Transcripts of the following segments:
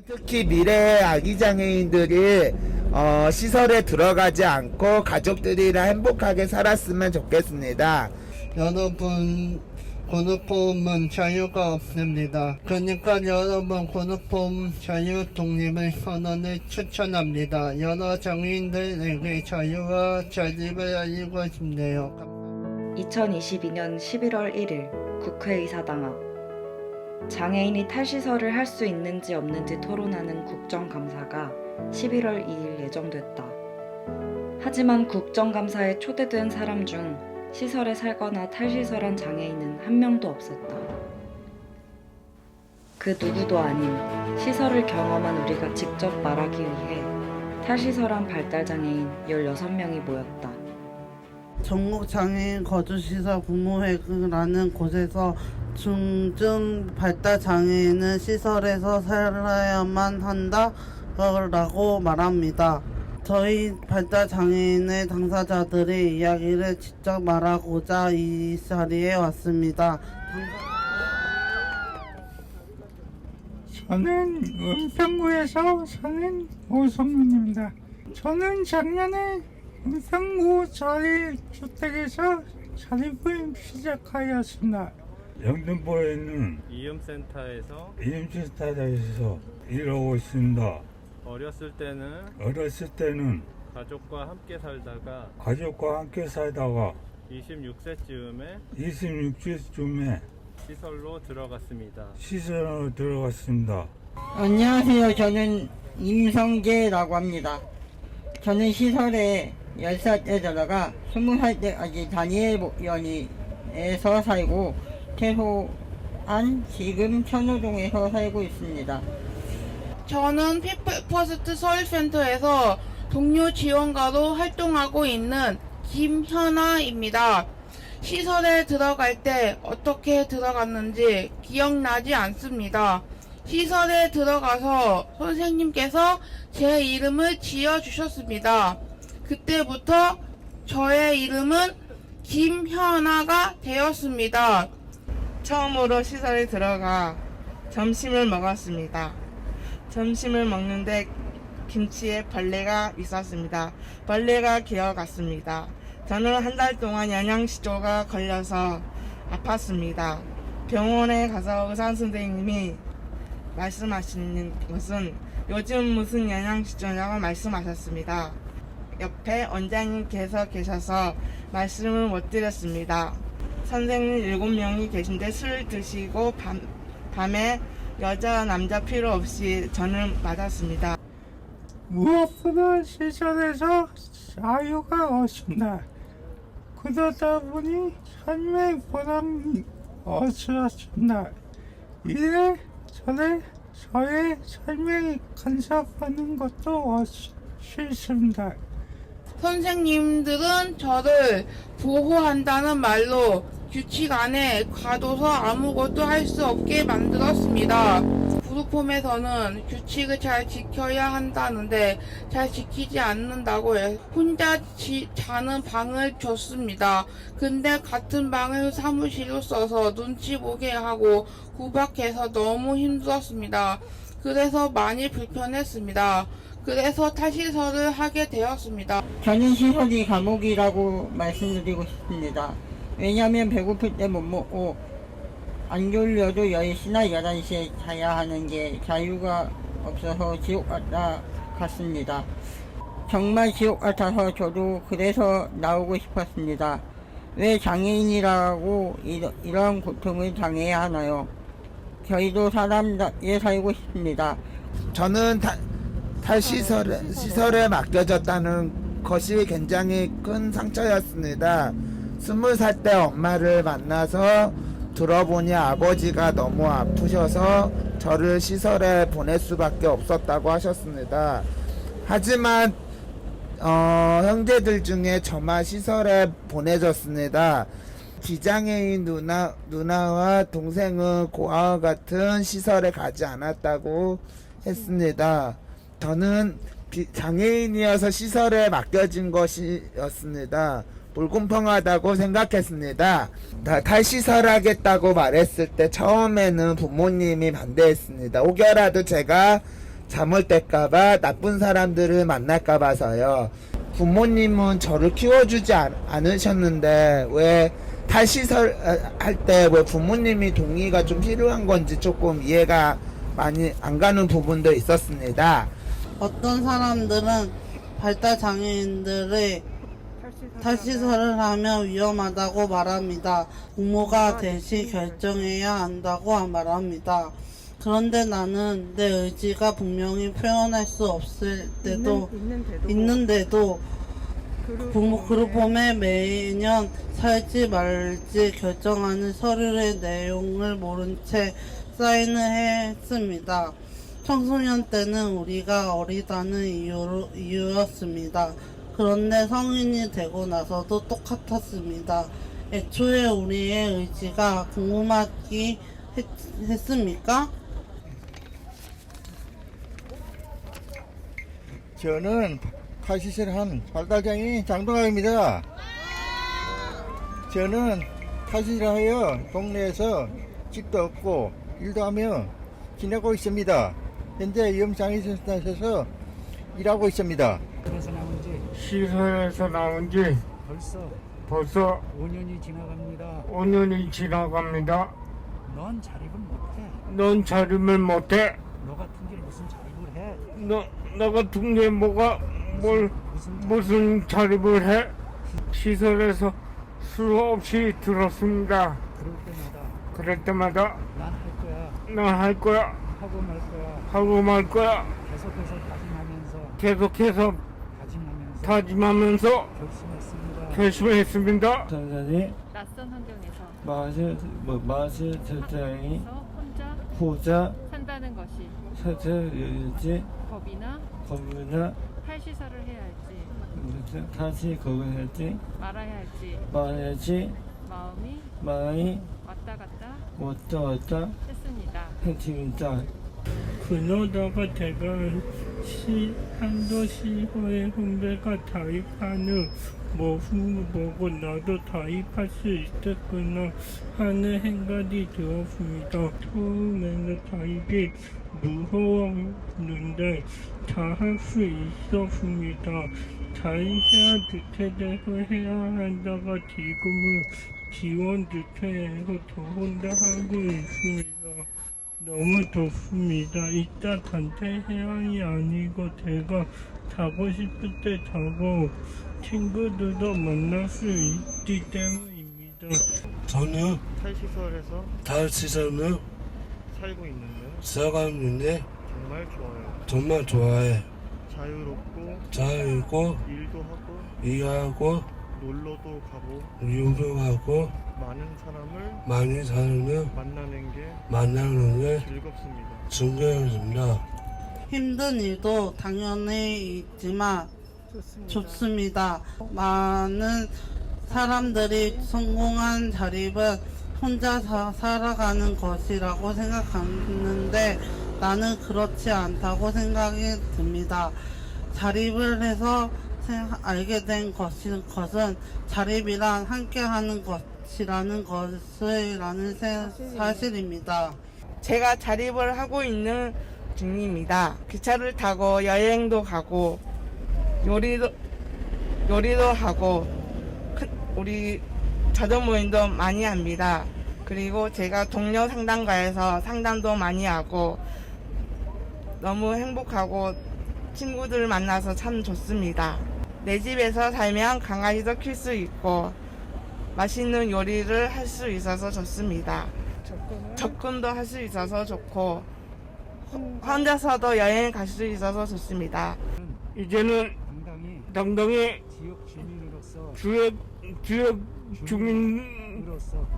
특히 미래의 아기 장애인들이 시설에 들어가지 않고 가족들이랑 행복하게 살았으면 좋겠습니다. 여러분, 고노폼은 자유가 없습니다. 그러니까 여러분, 고노폼 자유 독립의 선언을 추천합니다. 여러 장애인들에게 자유와 자립을 알리고 싶네요. 2022년 11월 1일 국회의사당 앞 장애인이 탈시설을 할 수 있는지 없는지 토론하는 국정감사가 11월 2일 예정됐다. 하지만 국정감사에 초대된 사람 중 시설에 살거나 탈시설한 장애인은 한 명도 없었다. 그 누구도 아닌 시설을 경험한 우리가 직접 말하기 위해 탈시설한 발달장애인 16명이 모였다. 전국장애인 거주시설 공모회라는 곳에서 중증 발달장애인은 시설에서 살아야만 한다라고 말합니다. 저희 발달장애인의 당사자들의 이야기를 직접 말하고자 이 자리에 왔습니다. 저는 은평구에서 사는 오성문입니다. 저는 작년에 은평구 자립주택에서 자립을 시작하였습니다. 영등포에 있는 이음센터에서 일하고 있습니다. 어렸을 때는 가족과 함께 살다가 26세쯤에 시설로 들어갔습니다. 안녕하세요. 저는 임성재라고 합니다. 저는 시설에 10살 때 들어가 20살 때까지 다니엘연에서 살고 최소한 지금 천호동에서 살고 있습니다. 저는 피플퍼스트 서울센터에서 동료 지원가로 활동하고 있는 김현아입니다. 시설에 들어갈 때 어떻게 들어갔는지 기억나지 않습니다. 시설에 들어가서 선생님께서 제 이름을 지어주셨습니다. 그때부터 저의 이름은 김현아가 되었습니다. 처음으로 시설에 들어가 점심을 먹었습니다. 점심을 먹는데 김치에 벌레가 있었습니다. 벌레가 기어갔습니다. 저는 한 달 동안 영양실조가 걸려서 아팠습니다. 병원에 가서 의사 선생님이 말씀하시는 것은 요즘 무슨 영양실조냐고 말씀하셨습니다. 옆에 원장님께서 계셔서 말씀을 못 드렸습니다. 선생님 7명이 계신데 술 드시고 밤에 여자 남자 필요 없이 저는 맞았습니다. 무엇보다 시설에서 자유가 없습니다. 그러다 보니 삶의 보람이 없었습니다. 이래 저의 삶에 간섭하는 것도 싫습니다. 선생님들은 저를 보호한다는 말로 규칙 안에 가둬서 아무것도 할 수 없게 만들었습니다. 구루폼에서는 규칙을 잘 지켜야 한다는데 잘 지키지 않는다고 해 혼자 자는 방을 줬습니다. 근데 같은 방을 사무실로 써서 눈치 보게 하고 구박해서 너무 힘들었습니다. 그래서 많이 불편했습니다. 그래서 탈시설을 하게 되었습니다. 저는 시설이 감옥이라고 말씀드리고 싶습니다. 왜냐하면 배고플 때 못 먹고 안 졸려도 10시나 11시에 자야 하는 게 자유가 없어서 지옥 같습니다. 정말 지옥 같아서 저도 그래서 나오고 싶었습니다. 왜 장애인이라고 이런 고통을 당해야 하나요? 저희도 사람답게 살고 싶습니다. 저는 탈시설에 맡겨졌다는 것이 굉장히 큰 상처였습니다. 20살 때 엄마를 만나서 들어보니 아버지가 너무 아프셔서 저를 시설에 보낼 수밖에 없었다고 하셨습니다. 하지만 형제들 중에 저만 시설에 보내졌습니다. 비장애인 누나와 동생은 고아와 같은 시설에 가지 않았다고 했습니다. 저는 장애인이어서 시설에 맡겨진 것이었습니다. 불공평하다고 생각했습니다. 탈시설하겠다고 말했을 때 처음에는 부모님이 반대했습니다. 혹여라도 제가 잠을 뗄까봐 나쁜 사람들을 만날까봐서요. 부모님은 저를 키워주지 않으셨는데 왜 탈시설 할 때 왜 부모님이 동의가 좀 필요한 건지 조금 이해가 많이 안 가는 부분도 있었습니다. 어떤 사람들은 발달 장애인들의 탈시설을 하면 위험하다고 말합니다. 부모가 대신 결정해야 한다고 말합니다. 그런데 나는 내 의지가 분명히 표현할 수 없을 때도 있는데도 그룹홈에 매년 살지 말지 결정하는 서류의 내용을 모른 채 사인을 했습니다. 청소년 때는 우리가 어리다는 이유였습니다. 그런데 성인이 되고 나서도 똑같았습니다. 애초에 우리의 의지가 궁금하기 했습니까? 저는 탈시설한 발달장애인 장동학입니다. 저는 탈시설하여 동네에서 집도 없고 일도 하며 지내고 있습니다. 현재 위험장애인센터에서 일하고 있습니다. 시설에서 나온 지 벌써 5년이 지나갑니다. 5년이 지나갑니다. 넌 자립을 못해. 넌 자립을 못해. 너 같은 게 무슨 자립을 해? 너 같은 게 무슨 자립을 해? 시설에서 수없이 들었습니다. 그럴 때마다 난 할 거야. 하고 말 거야. 계속해서 다짐하면서 결심했습니다. 선생님 낯선 환경에서 마실 설정이 혼자 혼자 산다는 것이 설정일지 법이나 탈시설을 해야 할지 다시 거기 할지 말아야 할지 마음이 왔다 갔다 했습니다. 했습니다. 그러다가 제가 한도시호의 후배가 타입하는 보고 나도 타입할 수 있었구나 하는 생각이 들었습니다. 처음에는 타입이 무서웠는데 잘할 수 있었습니다. 자인해야 주체돼서 해야 한다가 지금은 지원 주체에서 저 혼자 하고 있습니다. 너무 좋습니다. 이따 단체 해양이 아니고 제가 자고 싶을 때 자고 친구들도 만날 수 있기 때문입니다. 저는 탈시설에서 살고 있는데 정말 좋아요. 정말 좋아해. 자유롭고 일도 하고 일하고 놀러도 가고 유명하고 많은 사람을 만나는 게 즐겁습니다. 즐거웠습니다. 힘든 일도 당연히 있지만 좋습니다. 많은 사람들이 성공한 자립은 혼자 살아가는 것이라고 생각하는데 나는 그렇지 않다고 생각이 듭니다. 자립을 해서 알게 된 것은 자립이란 함께하는 것이라는 사실입니다. 제가 자립을 하고 있는 중입니다. 기차를 타고 여행도 가고 요리도 하고 우리 자전 모임도 많이 합니다. 그리고 제가 동료 상담가에서 상담도 많이 하고 너무 행복하고 친구들 만나서 참 좋습니다. 내 집에서 살면 강아지도 키울 수 있고 맛있는 요리를 할 수 있어서 좋습니다. 접근도 할 수 있어서 좋고 혼자서도 여행 갈 수 있어서 좋습니다. 이제는 당당히 지역 주민으로서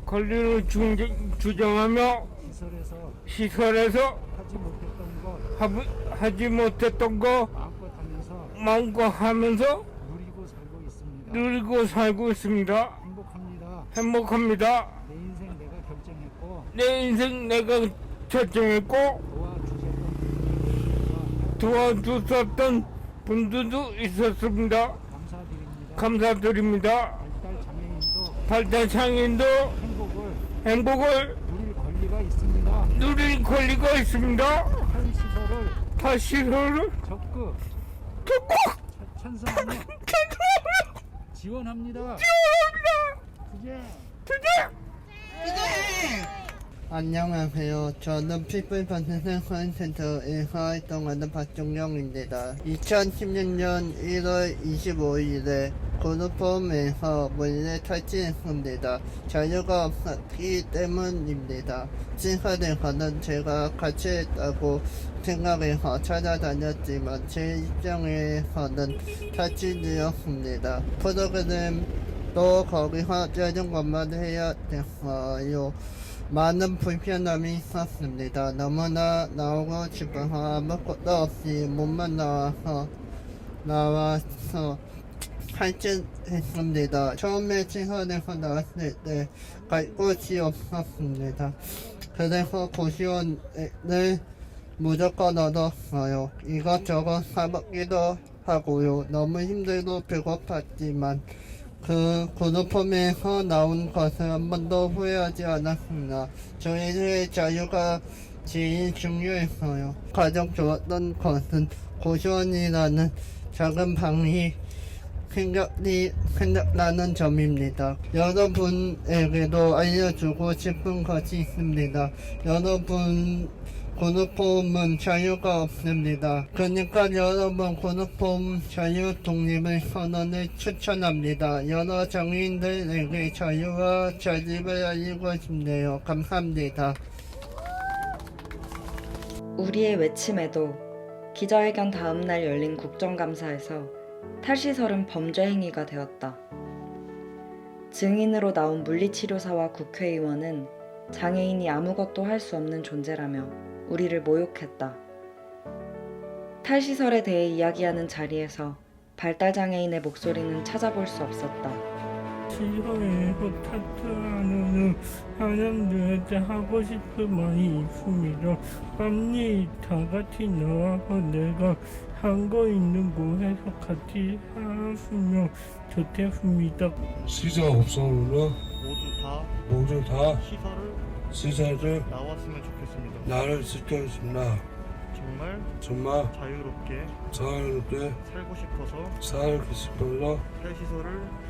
권리를 주장하며 시설에서 하지 못했던 거 마음껏 하면서 누리고 살고 있습니다. 행복합니다. 내 인생 내가 결정했고 도와주셨던 분들도 있었습니다. 감사드립니다. 발달 장애인도 행복을 누릴 권리가 있습니다. 탈시설을 탈시설을 적극 찬성하며 지원합니다. 안녕하세요. 저는 피플 방송생 센터에서 활동하는 박종영입니다. 2016년 1월 25일에 그룹홈에서 몰래 탈취했습니다. 자유가 없었기 때문입니다. 시설에서는 제가 같이 했다고 생각해서 찾아다녔지만 제 입장에서는 탈취되었습니다. 프로그램도 거기서 짜는 것만 해야 됐어요. 많은 불편함이 있었습니다. 너무나 나오고 싶어서 아무것도 없이 몸만 나와서 탈출했습니다. 처음에 시설에서 나왔을 때 갈 곳이 없었습니다. 그래서 고시원을 무조건 얻었어요. 이것저것 사먹기도 하고요. 너무 힘들고 배고팠지만 그 그룹홈에서 나온 것을 한 번도 후회하지 않았습니다. 저희의 자유가 제일 중요했어요. 가장 좋았던 것은 고시원이라는 작은 방이 생각나는 점입니다. 여러분에게도 알려주고 싶은 것이 있습니다. 여러분 그룹홈은 자유가 없습니다. 그러니까 여러분 그룹홈 자유 독립의 선언을 추천합니다. 여러 장애인들에게 자유와 자립을 알리고 싶네요. 감사합니다. 우리의 외침에도 기자회견 다음 날 열린 국정감사에서 탈시설은 범죄 행위가 되었다. 증인으로 나온 물리치료사와 국회의원은 장애인이 아무것도 할 수 없는 존재라며 우리를 모욕했다. 탈시설에 대해 이야기하는 자리에서 발달장애인의 목소리는 찾아볼 수 없었다. 시설에서 탈출하는 사람들한테 하고 싶은 말이 있습니다. 빨리 다 같이 나와서 내가 한거 있는 곳에서 같이 살았으면 좋겠습니다. 시설 없으면 모두 다 시설을 나왔으면 좋겠습니다. 나를 지켜준다. 정말 자유롭게 살고 싶어서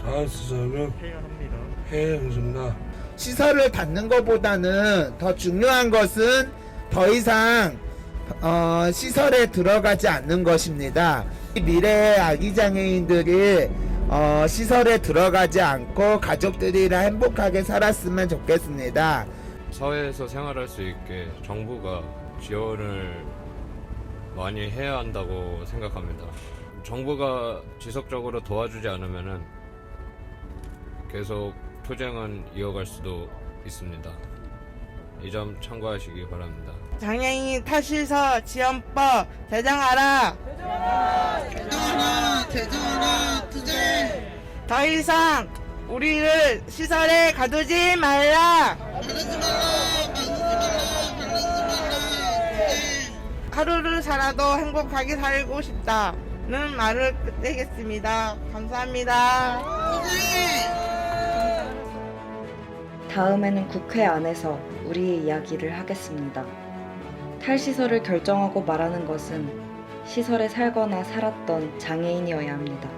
탈시설을 해야 합니다. 시설을 받는 것보다는 더 중요한 것은 더 이상 시설에 들어가지 않는 것입니다. 미래의 아기 장애인들이 시설에 들어가지 않고 가족들이랑 행복하게 살았으면 좋겠습니다. 사회에서 생활할 수 있게 정부가 지원을 많이 해야 한다고 생각합니다. 정부가 지속적으로 도와주지 않으면은 계속 투쟁은 이어갈 수도 있습니다. 이 점 참고하시기 바랍니다. 장애인 탈시설 지원법 제정하라. 투쟁. 더 이상 우리를 시설에 가두지 말라. 하루를 살아도 행복하게 살고 싶다는 말을 끝내겠습니다. 감사합니다. 다음에는 국회 안에서 우리의 이야기를 하겠습니다. 탈시설을 결정하고 말하는 것은 시설에 살거나 살았던 장애인이어야 합니다.